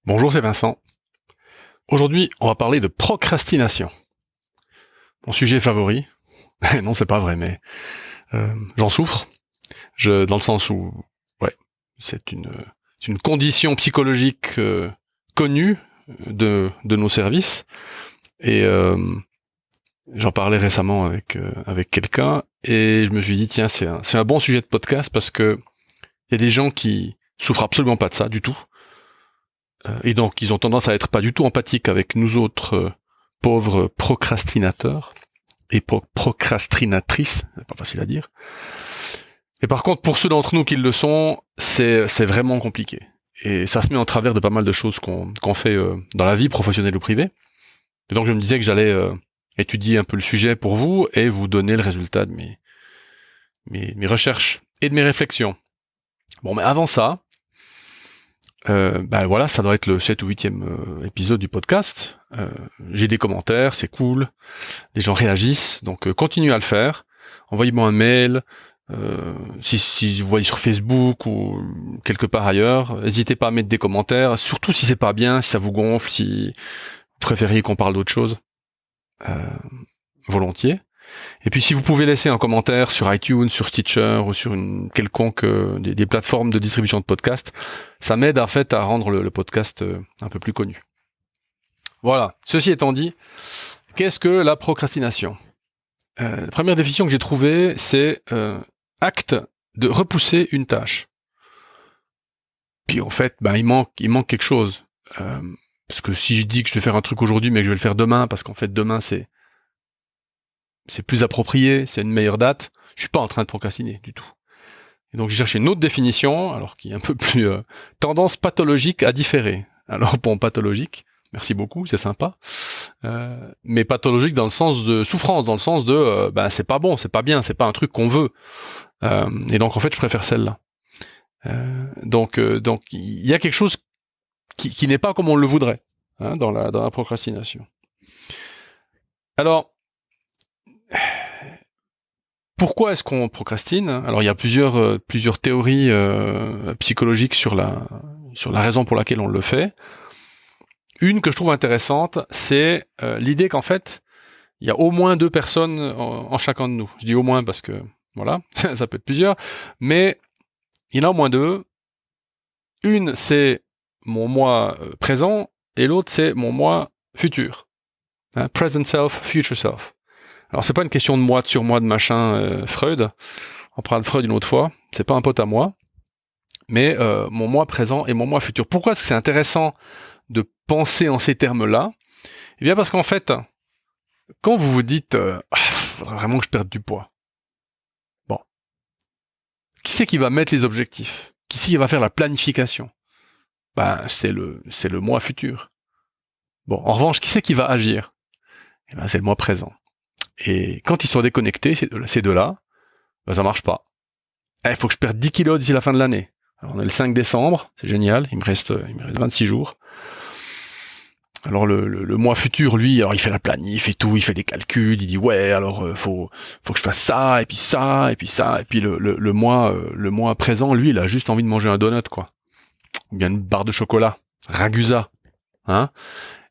Bonjour, c'est Vincent. Aujourd'hui, on va parler de procrastination. Mon sujet favori. Non, c'est pas vrai, mais j'en souffre. Dans le sens où, ouais, c'est une condition psychologique connue de nos services. Et j'en parlais récemment avec quelqu'un, et je me suis dit tiens, c'est un bon sujet de podcast parce que il y a des gens qui souffrent absolument pas de ça du tout. Et donc, ils ont tendance à être pas du tout empathiques avec nous autres pauvres procrastinateurs et procrastinatrices, c'est pas facile à dire. Et par contre, pour ceux d'entre nous qui le sont, c'est vraiment compliqué. Et ça se met en travers de pas mal de choses qu'on fait dans la vie professionnelle ou privée. Et donc, je me disais que j'allais étudier un peu le sujet pour vous et vous donner le résultat de mes recherches et de mes réflexions. Bon, mais avant ça, voilà, ça doit être le 7 ou 8e épisode du podcast. J'ai des commentaires, c'est cool. Les gens réagissent, donc continuez à le faire. Envoyez-moi un mail, si vous voyez sur Facebook ou quelque part ailleurs. N'hésitez pas à mettre des commentaires, surtout si c'est pas bien, si ça vous gonfle, si vous préfériez qu'on parle d'autre chose. Volontiers. Et puis si vous pouvez laisser un commentaire sur iTunes, sur Stitcher ou sur une quelconque des plateformes de distribution de podcasts, ça m'aide en fait à rendre le podcast un peu plus connu. Voilà. Ceci étant dit, qu'est-ce que la procrastination ? La première définition que j'ai trouvée, c'est acte de repousser une tâche. Puis en fait, il manque quelque chose. Parce que si je dis que je vais faire un truc aujourd'hui, mais que je vais le faire demain, parce qu'en fait demain c'est plus approprié, c'est une meilleure date, je suis pas en train de procrastiner du tout. Et donc j'ai cherché une autre définition, alors qui est un peu plus tendance pathologique à différer. Alors bon, pathologique, merci beaucoup, c'est sympa, mais pathologique dans le sens de souffrance, dans le sens de c'est pas bon, c'est pas bien, c'est pas un truc qu'on veut. Et donc en fait je préfère celle-là. Donc il y a quelque chose qui n'est pas comme on le voudrait dans la procrastination. Alors pourquoi est-ce qu'on procrastine ? Alors il y a plusieurs théories psychologiques sur la raison pour laquelle on le fait. Une que je trouve intéressante, c'est l'idée qu'en fait, il y a au moins 2 personnes en chacun de nous. Je dis au moins parce que voilà, ça peut être plusieurs, mais il y en a au moins 2. Une, c'est mon moi présent, et l'autre, c'est mon moi futur. Present self, future self. Alors c'est pas une question de moi, de surmoi, de machin, Freud. On parlera de Freud une autre fois. C'est pas un pote à moi. Mais mon moi présent et mon moi futur. Pourquoi est-ce que c'est intéressant de penser en ces termes-là ? Eh bien parce qu'en fait, quand vous vous dites faudrait vraiment que je perde du poids. Bon. Qui c'est qui va mettre les objectifs ? Qui c'est qui va faire la planification ? C'est le moi futur. Bon, en revanche, qui c'est qui va agir ? Eh ben, c'est le moi présent. Et quand ils sont déconnectés, ces deux-là, ça marche pas. Il faut que je perde 10 kilos d'ici la fin de l'année. Alors on est le 5 décembre, c'est génial, il me reste 26 jours. Alors le mois futur, lui, alors il fait la planif et tout, il fait des calculs, il dit ouais, alors faut que je fasse ça, et puis ça, et puis ça, et puis le mois présent, lui, il a juste envie de manger un donut, quoi. Ou bien une barre de chocolat, Ragusa, hein.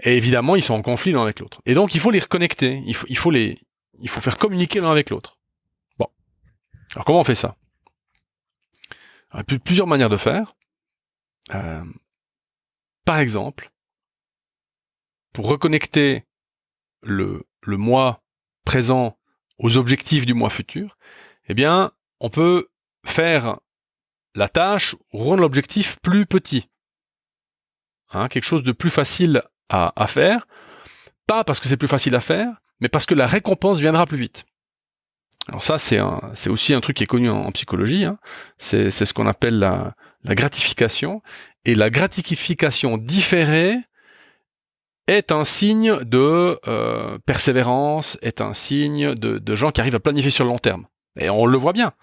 Et évidemment, ils sont en conflit l'un avec l'autre. Et donc, il faut les reconnecter, il faut faire communiquer l'un avec l'autre. Bon. Alors, comment on fait ça ? Alors, il y a plusieurs manières de faire. Par exemple, pour reconnecter le mois présent aux objectifs du mois futur, eh bien, on peut faire la tâche ou rendre l'objectif plus petit. Quelque chose de plus facile à faire. Pas parce que c'est plus facile à faire, mais parce que la récompense viendra plus vite. Alors ça, c'est aussi un truc qui est connu en psychologie. C'est ce qu'on appelle la gratification. Et la gratification différée est un signe de persévérance, est un signe de gens qui arrivent à planifier sur le long terme. Et on le voit bien.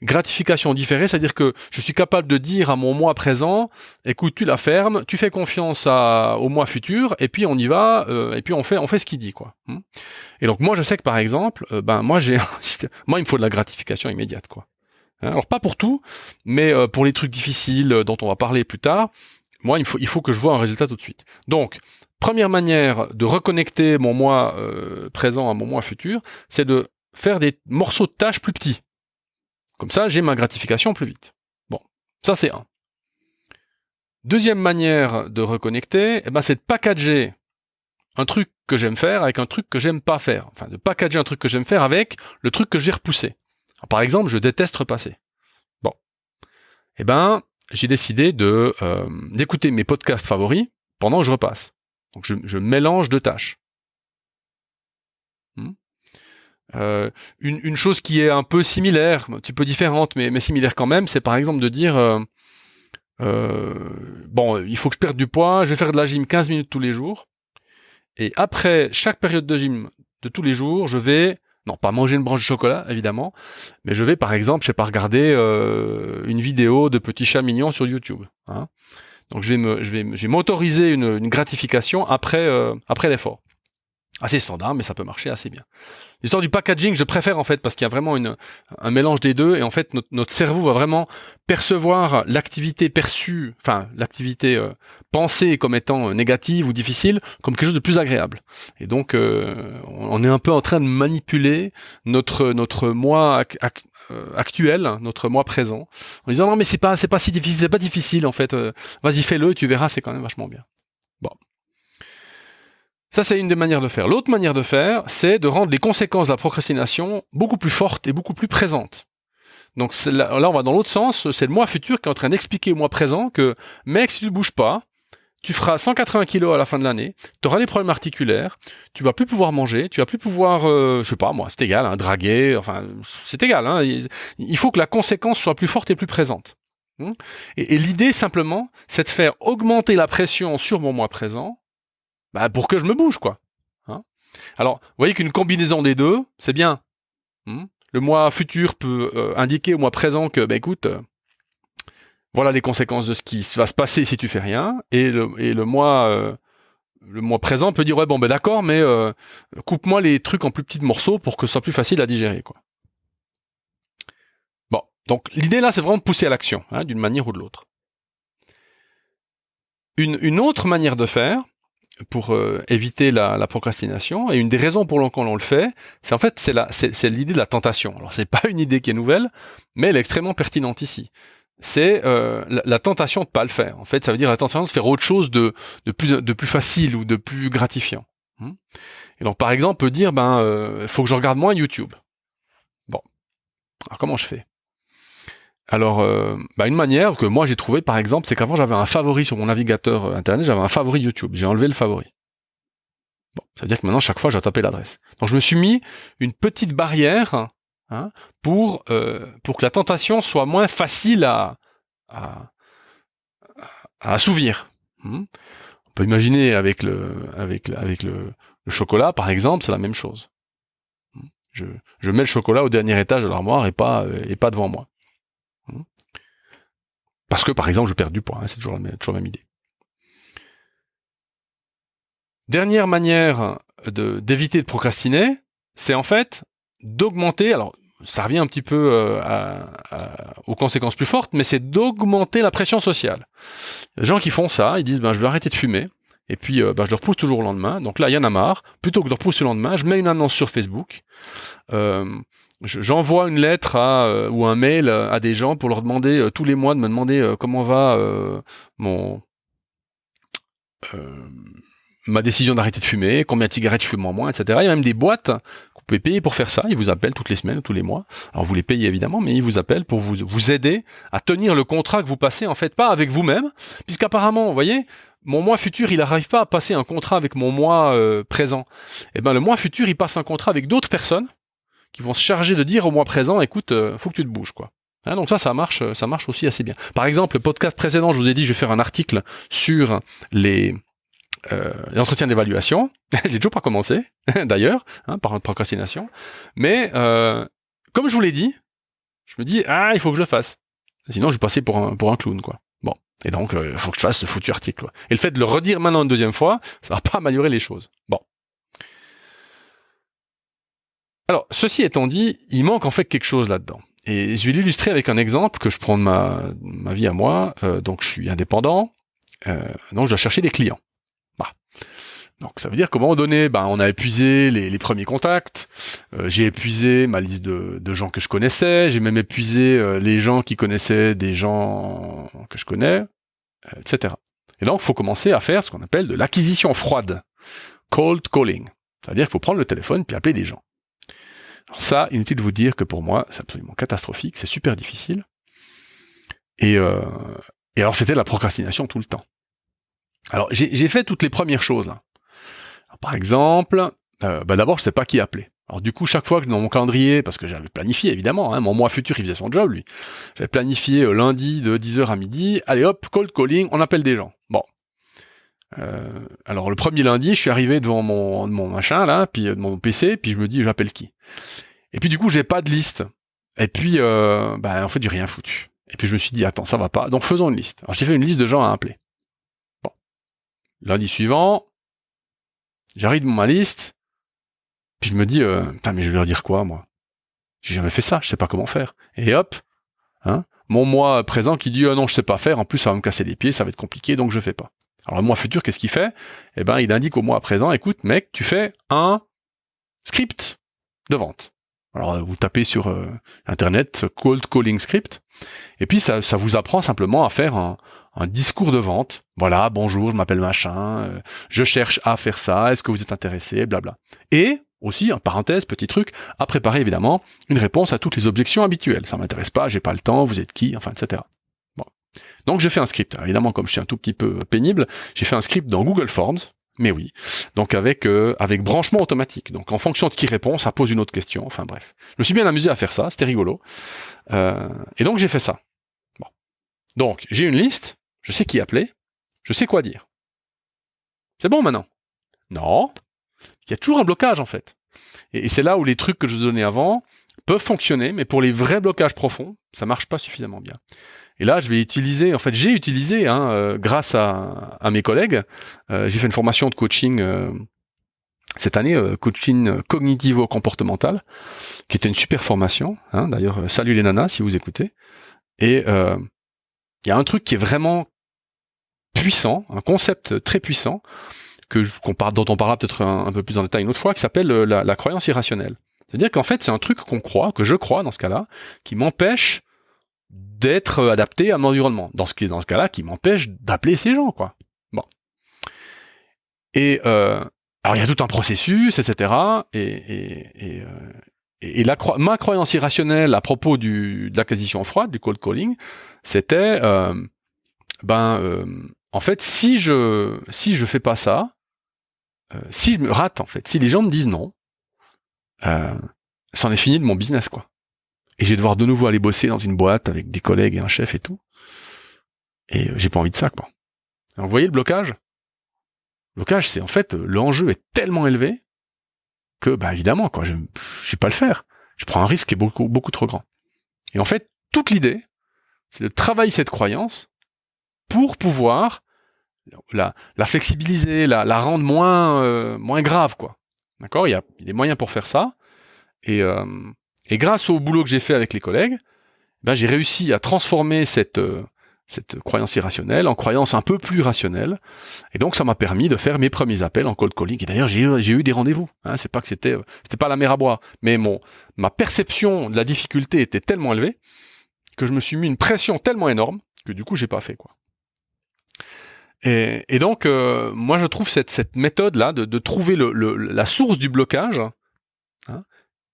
Gratification différée, c'est-à-dire que je suis capable de dire à mon moi présent, écoute, tu la fermes, tu fais confiance au mois futur, et puis on y va, et puis on fait ce qu'il dit, quoi. Et donc moi, je sais que par exemple, moi il me faut de la gratification immédiate, quoi. Alors pas pour tout, mais pour les trucs difficiles dont on va parler plus tard, Moi, il faut que je vois un résultat tout de suite. Donc, première manière de reconnecter mon moi présent à mon moi futur, c'est de faire des morceaux de tâches plus petits. Comme ça, j'ai ma gratification plus vite. Bon, ça c'est un. Deuxième manière de reconnecter, c'est de packager un truc que j'aime faire avec un truc que j'aime pas faire. Enfin, de packager un truc que j'aime faire avec le truc que je vais repousser. Alors, par exemple, je déteste repasser. Bon. J'ai décidé d'écouter mes podcasts favoris pendant que je repasse. Donc, je mélange deux tâches. Une chose qui est un peu similaire, un petit peu différente, mais similaire quand même, c'est par exemple de dire il faut que je perde du poids, je vais faire de la gym 15 minutes tous les jours, et après chaque période de gym de tous les jours, je vais, non pas manger une branche de chocolat évidemment, mais je vais par exemple, je sais pas, regarder une vidéo de petits chats mignons sur YouTube. Hein. Donc je vais m'autoriser une gratification après l'effort. Assez standard, mais ça peut marcher assez bien. L'histoire du packaging, je préfère en fait parce qu'il y a vraiment un mélange des deux et en fait notre cerveau va vraiment percevoir l'activité perçue, enfin l'activité pensée comme étant négative ou difficile comme quelque chose de plus agréable. Et donc on est un peu en train de manipuler notre moi actuel, notre moi présent, en disant non mais c'est pas si difficile, c'est pas difficile en fait. Vas-y fais-le, tu verras, c'est quand même vachement bien. Bon. Ça, c'est une des manières de faire. L'autre manière de faire, c'est de rendre les conséquences de la procrastination beaucoup plus fortes et beaucoup plus présentes. Donc là, on va dans l'autre sens, c'est le moi futur qui est en train d'expliquer au moi présent que, mec, si tu ne bouges pas, tu feras 180 kilos à la fin de l'année, tu auras des problèmes articulaires, tu vas plus pouvoir manger, tu vas plus pouvoir, je sais pas moi, c'est égal, hein, draguer, enfin, c'est égal. Hein, il faut que la conséquence soit plus forte et plus présente. Et l'idée, simplement, c'est de faire augmenter la pression sur mon moi présent, pour que je me bouge, quoi. Hein. Alors, vous voyez qu'une combinaison des deux, c'est bien. Le moi futur peut indiquer au moi présent que, écoute, voilà les conséquences de ce qui va se passer si tu fais rien. Et le moi présent peut dire, ouais, d'accord, mais coupe-moi les trucs en plus petits morceaux pour que ce soit plus facile à digérer, quoi. Bon, donc l'idée là, c'est vraiment de pousser à l'action, hein, d'une manière ou de l'autre. Une autre manière de faire, pour éviter la procrastination, et une des raisons pour lesquelles on le fait, c'est l'idée de la tentation. Alors c'est pas une idée qui est nouvelle, mais elle est extrêmement pertinente ici. C'est la tentation de pas le faire. En fait, ça veut dire la tentation de faire autre chose de plus facile ou de plus gratifiant. Et donc par exemple, on peut dire faut que je regarde moins YouTube. Bon, alors comment je fais ? Alors, une manière que moi j'ai trouvé, par exemple, c'est qu'avant j'avais un favori sur mon navigateur internet, j'avais un favori YouTube. J'ai enlevé le favori. Bon, ça veut dire que maintenant, chaque fois, je dois taper l'adresse. Donc, je me suis mis une petite barrière pour que la tentation soit moins facile à assouvir. On peut imaginer avec le chocolat, par exemple, c'est la même chose. Je mets le chocolat au dernier étage de l'armoire et pas devant moi. Parce que, par exemple, je perds du poids. C'est toujours la même idée. Dernière manière d'éviter de procrastiner, c'est en fait d'augmenter, alors ça revient un petit peu aux conséquences plus fortes, mais c'est d'augmenter la pression sociale. Les gens qui font ça, ils disent je vais arrêter de fumer, et puis je le repousse toujours le lendemain, donc là il y en a marre, plutôt que de repousser le lendemain, je mets une annonce sur Facebook, j'envoie une lettre ou un mail à des gens pour leur demander tous les mois de me demander comment va ma décision d'arrêter de fumer, combien de cigarettes je fume en moins, etc. Il y a même des boîtes que vous pouvez payer pour faire ça. Ils vous appellent toutes les semaines ou tous les mois. Alors vous les payez évidemment, mais ils vous appellent pour vous aider à tenir le contrat que vous passez, en fait, pas avec vous-même, puisqu'apparemment, vous voyez, mon moi futur, il n'arrive pas à passer un contrat avec mon moi présent. Et le moi futur, il passe un contrat avec d'autres personnes qui vont se charger de dire au moi présent, écoute, faut que tu te bouges, quoi. Hein, donc ça marche aussi assez bien. Par exemple, le podcast précédent, je vous ai dit, je vais faire un article sur les entretiens d'évaluation. J'ai toujours pas commencé, d'ailleurs, par procrastination. Mais comme je vous l'ai dit, je me dis il faut que je le fasse. Sinon, je vais passer pour un clown, quoi. Bon, et donc il faut que je fasse ce foutu article, quoi. Et le fait de le redire maintenant une deuxième fois, ça va pas améliorer les choses. Bon. Alors, ceci étant dit, il manque en fait quelque chose là-dedans. Et je vais l'illustrer avec un exemple que je prends de ma vie à moi. Donc, je suis indépendant. Donc je dois chercher des clients. Bah. Donc ça veut dire qu'à un moment donné, on a épuisé les premiers contacts, j'ai épuisé ma liste de gens que je connaissais, j'ai même épuisé les gens qui connaissaient des gens que je connais, etc. Et donc il faut commencer à faire ce qu'on appelle de l'acquisition froide, cold calling. C'est-à-dire qu'il faut prendre le téléphone puis appeler des gens. Alors ça, inutile de vous dire que pour moi, c'est absolument catastrophique, c'est super difficile. Et alors c'était de la procrastination tout le temps. Alors j'ai fait toutes les premières choses là. Alors, par exemple, d'abord je ne sais pas qui appeler. Alors du coup, chaque fois que dans mon calendrier, parce que j'avais planifié évidemment, mon moi futur il faisait son job lui, j'avais planifié lundi de 10h à midi, allez hop, cold calling, on appelle des gens. Bon. Alors le premier lundi, je suis arrivé devant mon machin là, puis de mon PC, puis je me dis j'appelle qui. Et puis du coup j'ai pas de liste. Et puis en fait j'ai rien foutu. Et puis je me suis dit attends ça va pas, donc faisons une liste. Alors j'ai fait une liste de gens à appeler. Bon. Lundi suivant, j'arrive dans ma liste, puis je me dis putain mais je vais leur dire quoi moi. J'ai jamais fait ça, je sais pas comment faire. Et hop, mon moi présent qui dit non je sais pas faire, en plus ça va me casser les pieds, ça va être compliqué donc je fais pas. Alors le mois futur, qu'est-ce qu'il fait ? Il indique au mois présent, écoute mec, tu fais un script de vente. Alors vous tapez sur internet cold calling script, et puis ça vous apprend simplement à faire un discours de vente. Voilà, bonjour, je m'appelle machin, je cherche à faire ça, est-ce que vous êtes intéressé, blabla. Et aussi, en parenthèse, petit truc, à préparer évidemment une réponse à toutes les objections habituelles. Ça m'intéresse pas, j'ai pas le temps, vous êtes qui, enfin, etc. Donc j'ai fait un script. Alors, évidemment, comme je suis un tout petit peu pénible, j'ai fait un script dans Google Forms, mais oui. Donc avec branchement automatique. Donc en fonction de qui répond, ça pose une autre question. Enfin bref. Je me suis bien amusé à faire ça, c'était rigolo. Et donc j'ai fait ça. Bon. Donc j'ai une liste, je sais qui appeler, je sais quoi dire. C'est bon maintenant ? Non. Il y a toujours un blocage en fait. Et c'est là où les trucs que je vous donnais avant peuvent fonctionner, mais pour les vrais blocages profonds, ça marche pas suffisamment bien. Et là, j'ai utilisé, grâce à mes collègues, j'ai fait une formation de coaching cette année, coaching cognitivo-comportemental, qui était une super formation. D'ailleurs, salut les nanas si vous écoutez. Et il y a un truc qui est vraiment puissant, un concept très puissant, dont on parlera peut-être un peu plus en détail une autre fois, qui s'appelle la croyance irrationnelle. C'est-à-dire qu'en fait, c'est un truc que je crois dans ce cas-là, qui m'empêche d'être adapté à mon environnement. Dans ce cas-là, qui m'empêche d'appeler ces gens, quoi. Bon. Et alors il y a tout un processus, etc. Et ma croyance irrationnelle à propos de l'acquisition froide, du cold calling, c'était en fait si je fais pas ça, si je me rate en fait, si les gens me disent non, c'en est fini de mon business, quoi. Et je vais devoir de nouveau aller bosser dans une boîte avec des collègues et un chef et tout. Et j'ai pas envie de ça, quoi. Alors, vous voyez le blocage ? Le blocage, c'est en fait, l'enjeu est tellement élevé que, évidemment, quoi, je vais pas le faire. Je prends un risque qui est beaucoup, beaucoup trop grand. Et en fait, toute l'idée, c'est de travailler cette croyance pour pouvoir la flexibiliser, la rendre moins grave, quoi. D'accord ? Il y a des moyens pour faire ça. Et grâce au boulot que j'ai fait avec les collègues, j'ai réussi à transformer cette croyance irrationnelle en croyance un peu plus rationnelle. Et donc, ça m'a permis de faire mes premiers appels en cold calling. Et d'ailleurs, j'ai eu des rendez-vous. C'est pas que c'était pas la mer à boire. Mais ma perception de la difficulté était tellement élevée que je me suis mis une pression tellement énorme que du coup, j'ai pas fait, quoi. Et donc, moi, je trouve cette méthode-là de trouver la source du blocage,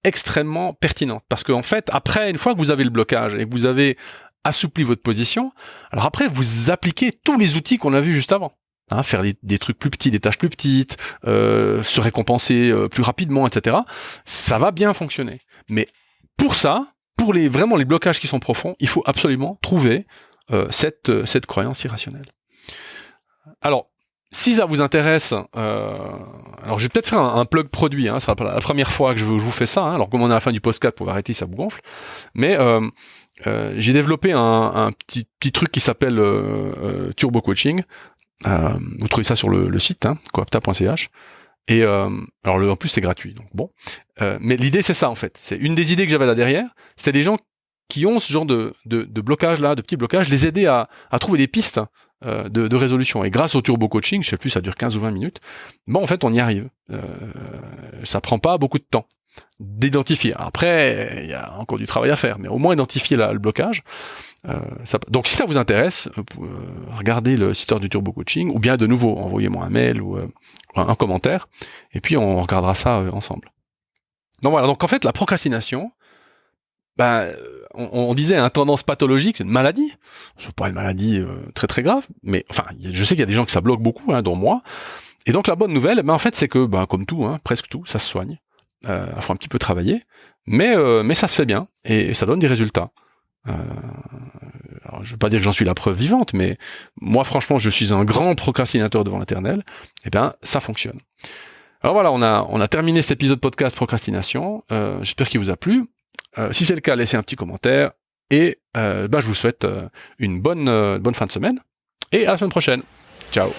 extrêmement pertinente. Parce qu'en fait, après, une fois que vous avez le blocage et que vous avez assoupli votre position, alors après, vous appliquez tous les outils qu'on a vus juste avant. Faire des trucs plus petits, des tâches plus petites, se récompenser plus rapidement, etc. Ça va bien fonctionner. Mais pour ça, vraiment les blocages qui sont profonds, il faut absolument trouver cette croyance irrationnelle. Alors, si ça vous intéresse, alors je vais peut-être faire un plug produit, ce sera pas la première fois que je vous fais ça, alors comme on est à la fin du podcast, pour arrêter, ça vous gonfle, mais j'ai développé un petit truc qui s'appelle Turbo Coaching, vous trouvez ça sur le site, coapta.ch, et alors en plus c'est gratuit, donc bon, mais l'idée c'est ça en fait, c'est une des idées que j'avais là derrière, c'était des gens qui ont ce genre de blocage là, de petits blocages, les aider à trouver des pistes de résolution. Et grâce au turbo coaching, je sais plus, ça dure 15 ou 20 minutes, bon, en fait, on y arrive. Ça prend pas beaucoup de temps d'identifier. Après, il y a encore du travail à faire, mais au moins identifier le blocage. Donc, si ça vous intéresse, regardez le site du turbo coaching, ou bien de nouveau, envoyez-moi un mail ou un commentaire, et puis on regardera ça ensemble. Donc voilà, donc en fait, la procrastination, on disait tendance pathologique, c'est une maladie. C'est pas une maladie très très grave, mais enfin, je sais qu'il y a des gens que ça bloque beaucoup, dont moi. Et donc la bonne nouvelle, en fait, c'est que, comme tout, presque tout, ça se soigne. Il faut un petit peu travailler, mais ça se fait bien et ça donne des résultats. Alors, je veux pas dire que j'en suis la preuve vivante, mais moi, franchement, je suis un grand procrastinateur devant l'éternel. Eh bien, ça fonctionne. Alors voilà, on a terminé cet épisode podcast procrastination. J'espère qu'il vous a plu. Si c'est le cas, laissez un petit commentaire et je vous souhaite une bonne fin de semaine et à la semaine prochaine. Ciao.